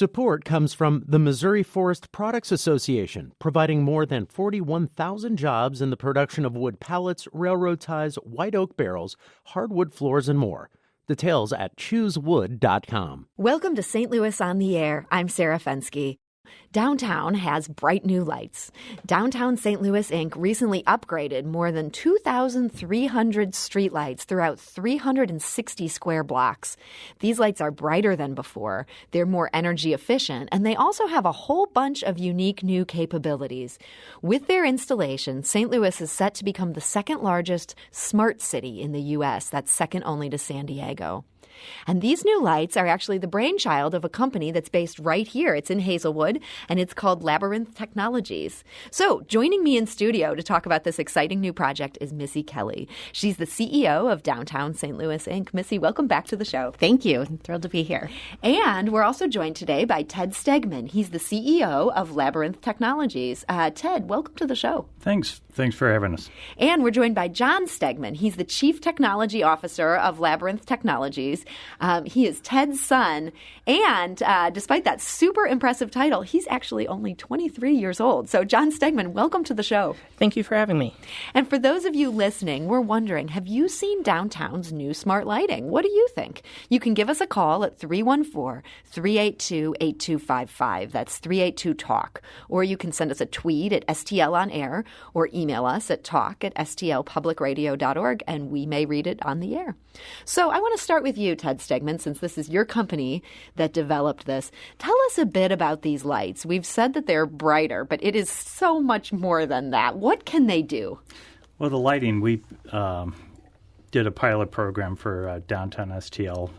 Support comes from the Missouri Forest Products Association, providing more than 41,000 jobs in the production of wood pallets, railroad ties, white oak barrels, hardwood floors, and more. Details at choosewood.com. Welcome to St. Louis on the Air. I'm Sarah Fenske. Downtown has bright new lights. Downtown St. Louis, Inc. recently upgraded more than 2,300 streetlights throughout 360 square blocks. These lights are brighter than before, they're more energy efficient, and they also have a whole bunch of unique new capabilities. With their installation, St. Louis is set to become the second largest smart city in the U.S. That's second only to San Diego. And these new lights are actually the brainchild of a company that's based right here. It's in Hazelwood, and it's called Labyrinth Technologies. So joining me in studio to talk about this exciting new project is Missy Kelley. She's the CEO of Downtown St. Louis, Inc. Missy, welcome back to the show. Thank you. I'm thrilled to be here. And we're also joined today by Ted Stegeman. He's the CEO of Labyrinth Technologies. Ted, welcome to the show. Thanks for having us. And we're joined by John Stegeman. He's the Chief Technology Officer of Labyrinth Technologies. He is Ted's son, and despite that super impressive title, he's actually only 23 years old. So, John Stegeman, welcome to the show. Thank you for having me. And for those of you listening, we're wondering, have you seen Downtown's new smart lighting? What do you think? You can give us a call at 314-382-8255. That's 382-TALK. Or you can send us a tweet at STL on air, or email us at talk@stlpublicradio.org, and we may read it on the air. So I want to start with you, Ted Stegeman, since this is your company that developed this. Tell us a bit about these lights. We've said that they're brighter, but it is so much more than that. What can they do? Well, the lighting, we did a pilot program for Downtown STL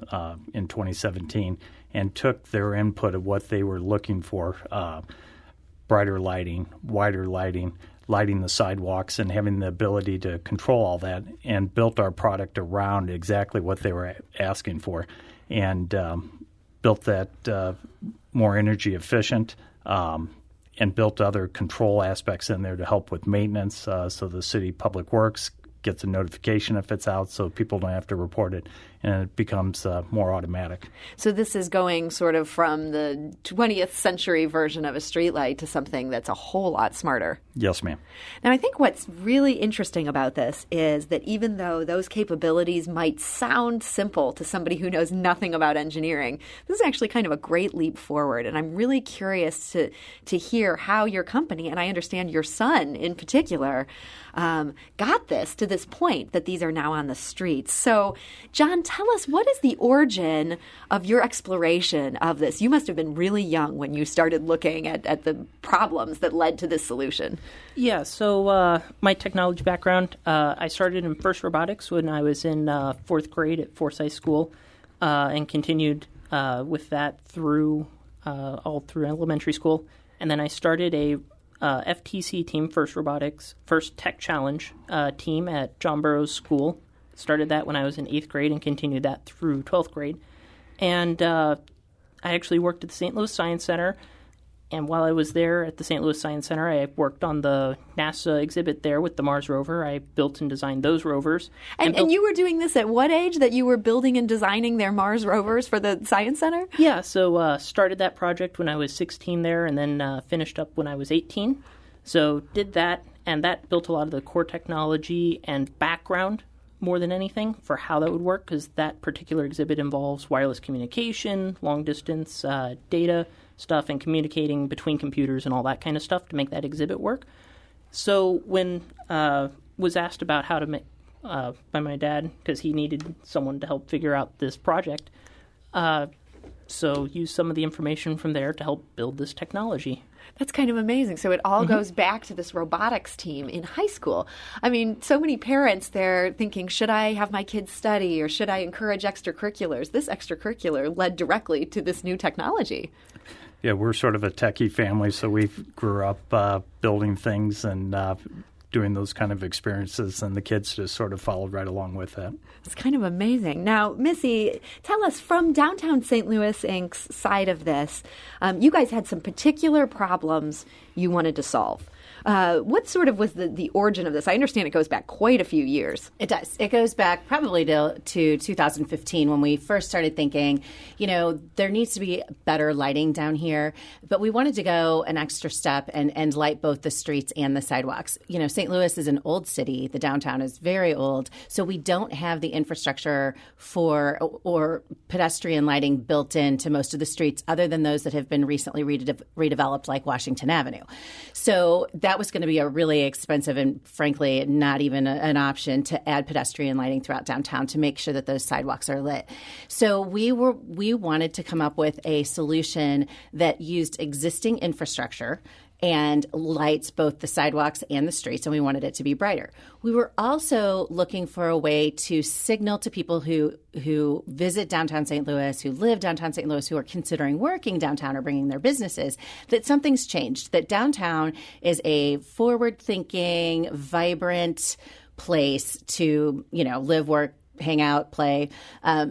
in 2017 and took their input of what they were looking for, brighter lighting, wider lighting, lighting the sidewalks, and having the ability to control all that, and built our product around exactly what they were asking for, and built that more energy efficient, and built other control aspects in there to help with maintenance, so the city public works gets a notification if it's out, so people don't have to report it, and it becomes more automatic. So this is going sort of from the 20th century version of a streetlight to something that's a whole lot smarter. Yes, ma'am. Now, I think what's really interesting about this is that even though those capabilities might sound simple to somebody who knows nothing about engineering, this is actually kind of a great leap forward. And I'm really curious to hear how your company, and I understand your son in particular, got this to this point that these are now on the streets. So, John, tell us, what is the origin of your exploration of this? You must have been really young when you started looking at the problems that led to this solution. Yeah, so my technology background, I started in FIRST Robotics when I was in fourth grade at Forsyth School, and continued with that all through elementary school. And then I started a FTC team, First Robotics, First Tech Challenge team at John Burroughs School. Started that when I was in 8th grade and continued that through 12th grade. And I actually worked at the St. Louis Science Center. And while I was there at the St. Louis Science Center, I worked on the NASA exhibit there with the Mars rover. I built and designed those rovers. And you were doing this at what age, that you were building and designing their Mars rovers for the Science Center? Yeah, so started that project when I was 16 there, and then finished up when I was 18. So did that, and that built a lot of the core technology and background more than anything for how that would work, because that particular exhibit involves wireless communication, long-distance data stuff, and communicating between computers and all that kind of stuff to make that exhibit work. So when was asked about how to make by my dad, because he needed someone to help figure out this project, so used some of the information from there to help build this technology. That's kind of amazing. So it all goes back to this robotics team in high school. I mean, so many parents, they're thinking, should I have my kids study or should I encourage extracurriculars? This extracurricular led directly to this new technology. Yeah, we're sort of a techie family, so we grew up building things and doing those kind of experiences, and the kids just sort of followed right along with that. It's kind of amazing. Now, Missy, tell us, from Downtown St. Louis, Inc.'s side of this, you guys had some particular problems you wanted to solve. What sort of was the origin of this? I understand it goes back quite a few years. It does. It goes back probably to 2015 when we first started thinking, there needs to be better lighting down here. But we wanted to go an extra step and light both the streets and the sidewalks. St. Louis is an old city. The downtown is very old. So we don't have the infrastructure or pedestrian lighting built into most of the streets other than those that have been recently redeveloped, like Washington Avenue. So that was going to be a really expensive and, frankly, not even an option to add pedestrian lighting throughout downtown to make sure that those sidewalks are lit. So we wanted to come up with a solution that used existing infrastructure and lights both the sidewalks and the streets, and we wanted it to be brighter. We were also looking for a way to signal to people who visit downtown St. Louis, who live downtown St. Louis, who are considering working downtown or bringing their businesses, that something's changed, that downtown is a forward-thinking, vibrant place to, live, work, hang out, play.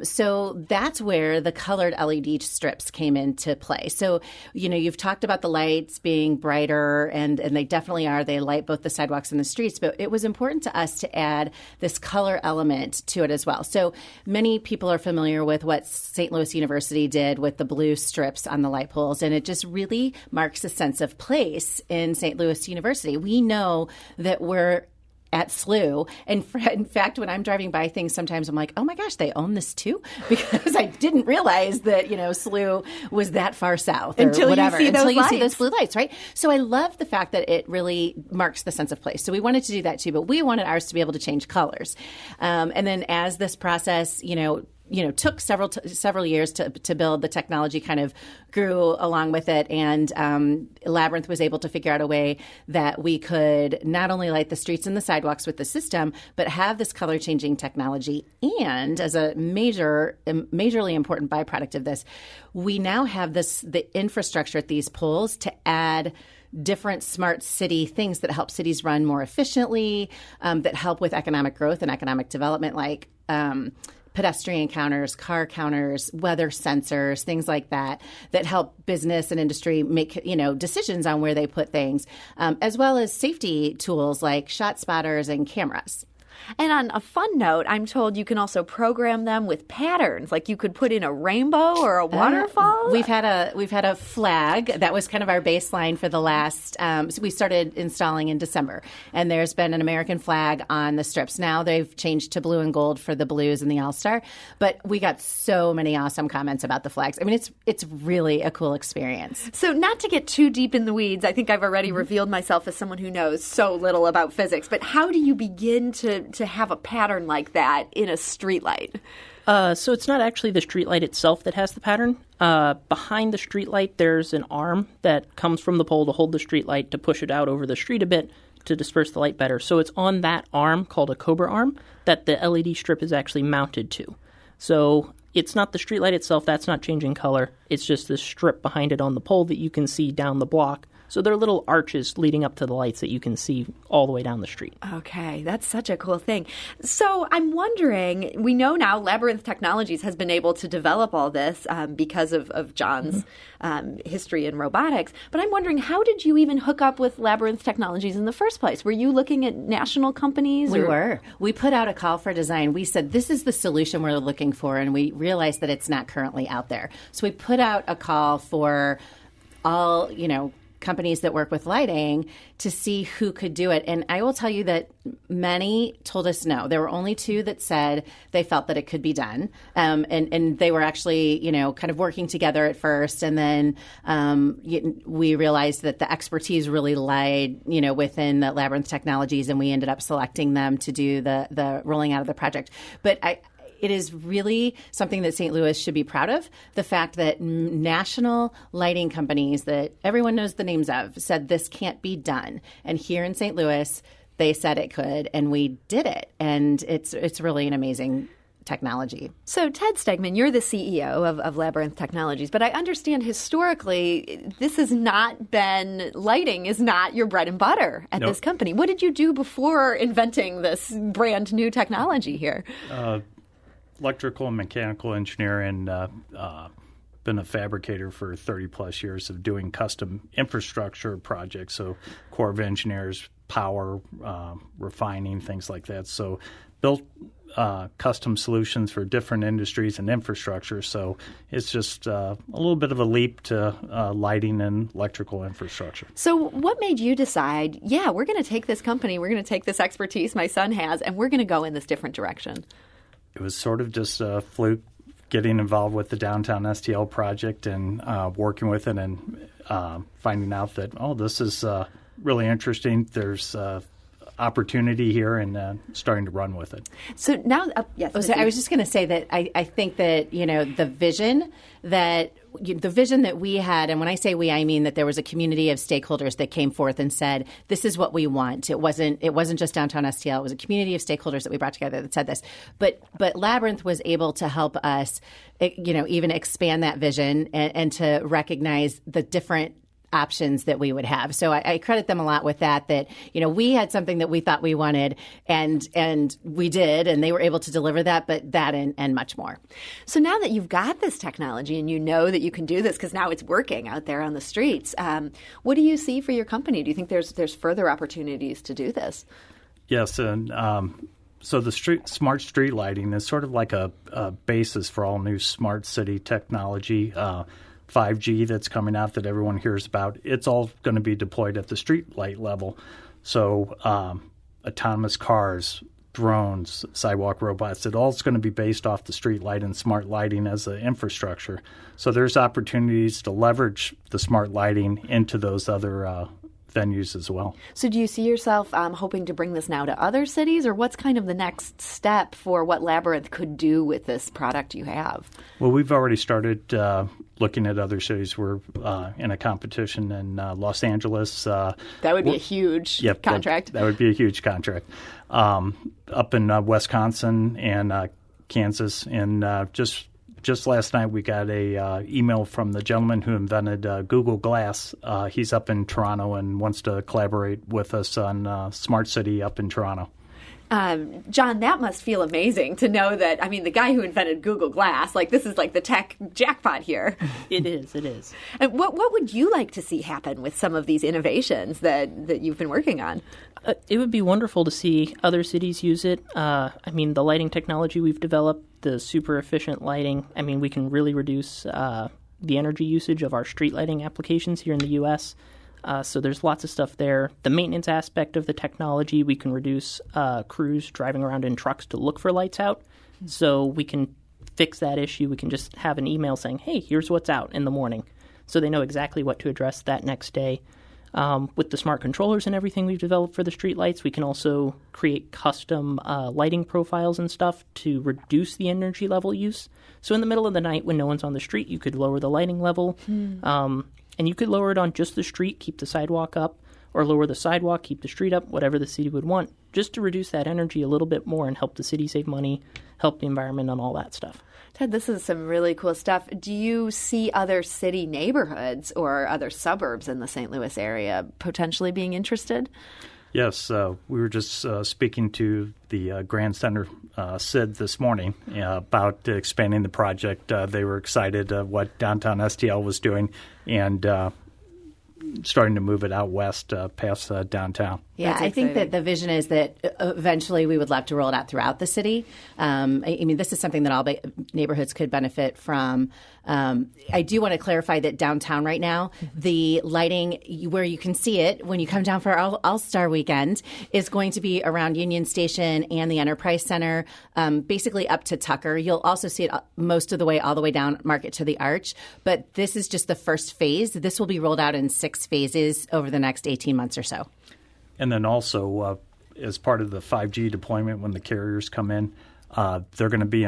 So that's where the colored LED strips came into play. So, you've talked about the lights being brighter, and they definitely are. They light both the sidewalks and the streets, but it was important to us to add this color element to it as well. So many people are familiar with what St. Louis University did with the blue strips on the light poles, and it just really marks a sense of place in St. Louis University. We know that we're at SLU. And in fact, when I'm driving by things, sometimes I'm like, oh my gosh, they own this too? Because I didn't realize that, SLU was that far south or until whatever. You see those blue lights, right? So I love the fact that it really marks the sense of place. So we wanted to do that too, but we wanted ours to be able to change colors. And then as this process, took several years to build. The technology kind of grew along with it, and Labyrinth was able to figure out a way that we could not only light the streets and the sidewalks with the system, but have this color-changing technology. And as a majorly important byproduct of this, we now have the infrastructure at these poles to add different smart city things that help cities run more efficiently, that help with economic growth and economic development, like pedestrian counters, car counters, weather sensors, things like that help business and industry make, decisions on where they put things, as well as safety tools like shot spotters and cameras. And on a fun note, I'm told you can also program them with patterns, like you could put in a rainbow or a waterfall. We've had a flag that was kind of our baseline for the last. So we started installing in December, and there's been an American flag on the strips. Now they've changed to blue and gold for the Blues and the All-Star, but we got so many awesome comments about the flags. I mean, it's really a cool experience. So not to get too deep in the weeds, I think I've already revealed myself as someone who knows so little about physics. But how do you begin to have a pattern like that in a streetlight? So it's not actually the streetlight itself that has the pattern. Behind the streetlight, there's an arm that comes from the pole to hold the streetlight to push it out over the street a bit to disperse the light better. So it's on that arm, called a Cobra arm, that the LED strip is actually mounted to. So it's not the streetlight itself. That's not changing color. It's just the strip behind it on the pole that you can see down the block. So there are little arches leading up to the lights that you can see all the way down the street. Okay, that's such a cool thing. So I'm wondering, we know now Labyrinth Technologies has been able to develop all this because of John's history in robotics. But I'm wondering, how did you even hook up with Labyrinth Technologies in the first place? Were you looking at national companies? We were. We put out a call for design. We said, this is the solution we're looking for, and we realized that it's not currently out there. So we put out a call for all, companies that work with lighting to see who could do it. And I will tell you that many told us no. There were only 2 that said they felt that it could be done. And they were actually, kind of working together at first. And then we realized that the expertise really lied, within the Labyrinth Technologies, and we ended up selecting them to do the rolling out of the project. But it is really something that St. Louis should be proud of. The fact that national lighting companies that everyone knows the names of said this can't be done. And here in St. Louis, they said it could, and we did it. And it's really an amazing technology. So Ted Stegeman, you're the CEO of Labyrinth Technologies, but I understand historically lighting is not your bread and butter at this company. What did you do before inventing this brand new technology here? Electrical and mechanical engineering, been a fabricator for 30-plus years of doing custom infrastructure projects, so Corps of Engineers, power, refining, things like that. So built custom solutions for different industries and infrastructure. So it's just a little bit of a leap to lighting and electrical infrastructure. So what made you decide, we're going to take this company, we're going to take this expertise my son has, and we're going to go in this different direction? It was sort of just a fluke getting involved with the Downtown STL project and working with it and finding out that, this is really interesting. There's opportunity here and starting to run with it. So now, yes. So I was just going to say that I think that, the vision that we had, and when I say we, I mean that there was a community of stakeholders that came forth and said, this is what we want. It wasn't just Downtown STL. It was a community of stakeholders that we brought together that said this. But Labyrinth was able to help us, even expand that vision and to recognize the different options that we would have. So I credit them a lot with that, we had something that we thought we wanted and we did, and they were able to deliver that, but that and much more. So now that you've got this technology and you know that you can do this because now it's working out there on the streets, what do you see for your company? Do you think there's further opportunities to do this? Yes, and so the smart street lighting is sort of like a basis for all new smart city technology. 5G that's coming out that everyone hears about, it's all going to be deployed at the street light level. So autonomous cars, drones, sidewalk robots, it all's going to be based off the street light and smart lighting as an infrastructure. So there's opportunities to leverage the smart lighting into those other venues as well. So do you see yourself hoping to bring this now to other cities, or what's kind of the next step for what Labyrinth could do with this product you have? Well, we've already started looking at other cities. We're in a competition in Los Angeles. That would be a huge contract. That would be a huge contract. Up in Wisconsin and Kansas, and just last night we got a email from the gentleman who invented Google Glass. He's up in Toronto and wants to collaborate with us on Smart City up in Toronto. John, that must feel amazing to know that, the guy who invented Google Glass, this is like the tech jackpot here. It is. And what would you like to see happen with some of these innovations that you've been working on? It would be wonderful to see other cities use it. The lighting technology we've developed, the super efficient lighting, we can really reduce the energy usage of our street lighting applications here in the U.S., so there's lots of stuff there. The maintenance aspect of the technology, we can reduce crews driving around in trucks to look for lights out. So we can fix that issue. We can just have an email saying, hey, here's what's out in the morning. So they know exactly what to address that next day. With the smart controllers and everything we've developed for the street lights, we can also create custom lighting profiles and stuff to reduce the energy level use. So in the middle of the night when no one's on the street, you could lower the lighting level. And you could lower it on just the street, keep the sidewalk up, or lower the sidewalk, keep the street up, whatever the city would want, just to reduce that energy a little bit more and help the city save money, help the environment, and all that stuff. Ted, this is some really cool stuff. Do you see other city neighborhoods or other suburbs in the St. Louis area potentially being interested? Yes, we were just speaking to the Grand Center SID this morning about expanding the project. They were excited what Downtown STL was doing and starting to move it out west past downtown. Yeah, I think that the vision is that eventually we would love to roll it out throughout the city. This is something that all neighborhoods could benefit from. I do want to clarify that downtown right now, the lighting where you can see it when you come down for our All-Star Weekend is going to be around Union Station and the Enterprise Center, basically up to Tucker. You'll also see it most of the way, all the way down Market to the Arch. But this is just the first phase. This will be rolled out in 6 phases over the next 18 months or so. And then also, as part of the 5G deployment, when the carriers come in, they're going to be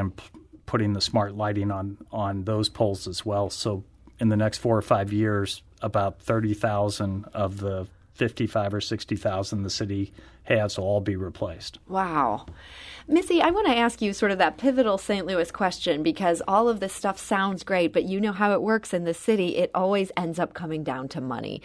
putting the smart lighting on those poles as well. So in the next 4 or 5 years, about 30,000 of the 55 or 60,000 the city has will all be replaced. Wow. Missy, I want to ask you sort of that pivotal St. Louis question, because all of this stuff sounds great, but you know how it works in the city. It always ends up coming down to money.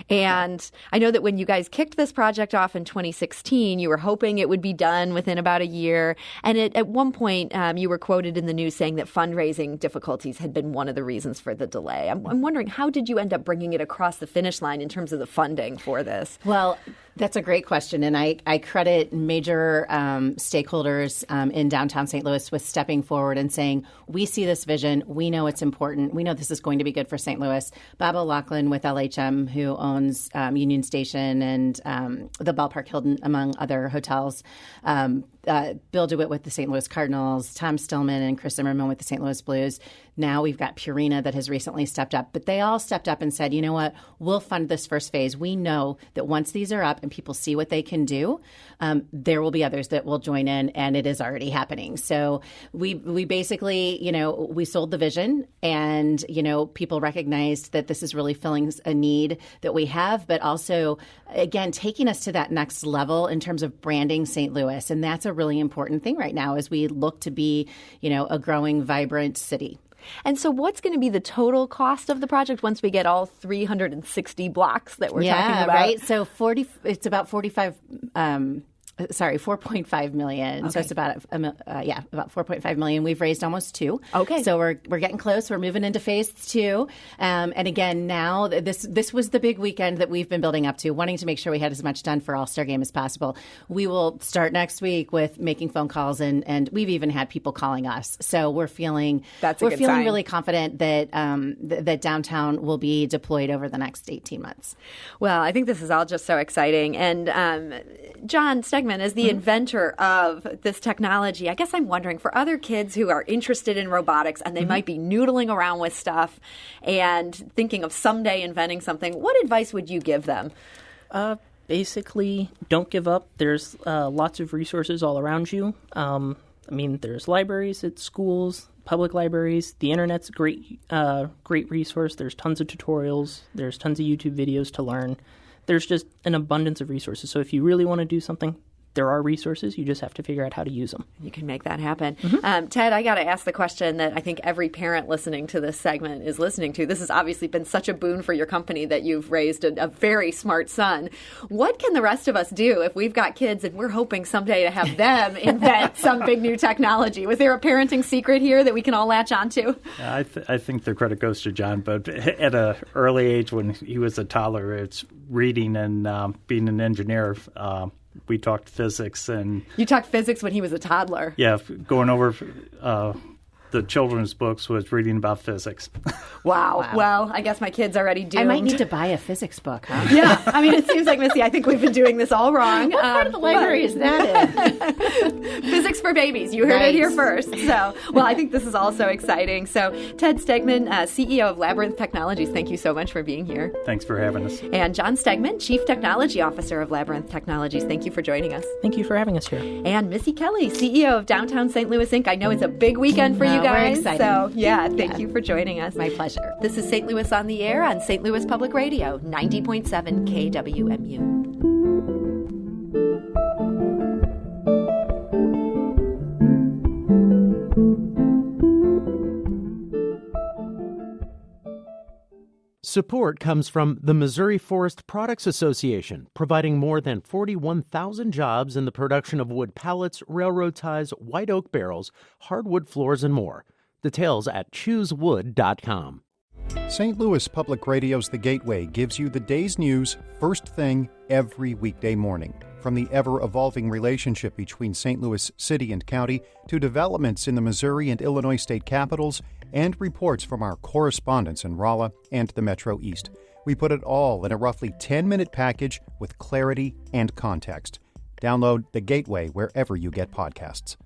And I know that when you guys kicked this project off in 2016, you were hoping it would be done within about a year. And at one point, you were quoted in the news saying that fundraising difficulties had been one of the reasons for the delay. I'm wondering, how did you end up bringing it across the finish line in terms of the funding for this? Well, that's a great question, and I credit major stakeholders in downtown St. Louis with stepping forward and saying, we see this vision, we know it's important, we know this is going to be good for St. Louis. Bob O'Loughlin with LHM, who owns Union Station and the Ballpark Hilton, among other hotels, Bill DeWitt with the St. Louis Cardinals, Tom Stillman and Chris Zimmerman with the St. Louis Blues. Now we've got Purina that has recently stepped up. But they all stepped up and said, you know what, we'll fund this first phase. We know that once these are up and people see what they can do, there will be others that will join in, and it is already happening. So we basically, we sold the vision, and, people recognized that this is really filling a need that we have, but also, again, taking us to that next level in terms of branding St. Louis. And that's a really important thing right now as we look to be, a growing, vibrant city. And so what's going to be the total cost of the project once we get all 360 blocks that we're talking about? Yeah, right. So it's about 4.5 million. Okay. So it's about about 4.5 million. We've raised almost 2. Okay. So we're getting close. We're moving into phase 2. And again, now this was the big weekend that we've been building up to, wanting to make sure we had as much done for All-Star Game as possible. We will start next week with making phone calls, and we've even had people calling us. So we're feeling really confident that that downtown will be deployed over the next 18 months. Well, I think this is all just so exciting. And John Stegeman, as the inventor of this technology, I guess I'm wondering, for other kids who are interested in robotics and they might be noodling around with stuff and thinking of someday inventing something, what advice would you give them? Basically, don't give up. There's lots of resources all around you. There's libraries at schools, public libraries. The internet's a great resource. There's tons of tutorials. There's tons of YouTube videos to learn. There's just an abundance of resources. So if you really want to do something, there are resources. You just have to figure out how to use them. You can make that happen. Ted, I got to ask the question that I think every parent listening to this segment is listening to. This has obviously been such a boon for your company that you've raised a very smart son. What can the rest of us do if we've got kids and we're hoping someday to have them invent some big new technology? Was there a parenting secret here that we can all latch onto? I think the credit goes to John, but at an early age when he was a toddler, it's reading and being an engineer. We talked physics. And you talked physics when he was a toddler. Yeah, going over the children's books was reading about physics. Wow. Well, I guess my kids are already doomed. I might need to buy a physics book, huh? Yeah. It seems like, Missy, I think we've been doing this all wrong. What part of the library is that in? Physics for babies. You heard it here first. So, well, I think this is also exciting. So, Ted Stegeman, CEO of Labyrinth Technologies, thank you so much for being here. Thanks for having us. And John Stegeman, Chief Technology Officer of Labyrinth Technologies, thank you for joining us. Thank you for having us here. And Missy Kelley, CEO of Downtown St. Louis Inc. I know it's a big weekend for you guys. We're excited. So, thank you for joining us. My pleasure. This is St. Louis on the Air on St. Louis Public Radio, 90.7 KWMU. Support comes from the Missouri Forest Products Association, providing more than 41,000 jobs in the production of wood pallets, railroad ties, white oak barrels, hardwood floors, and more. Details at choosewood.com. St. Louis Public Radio's The Gateway gives you the day's news first thing every weekday morning. From the ever-evolving relationship between St. Louis City and County to developments in the Missouri and Illinois state capitals and reports from our correspondents in Rolla and the Metro East. We put it all in a roughly 10-minute package with clarity and context. Download The Gateway wherever you get podcasts.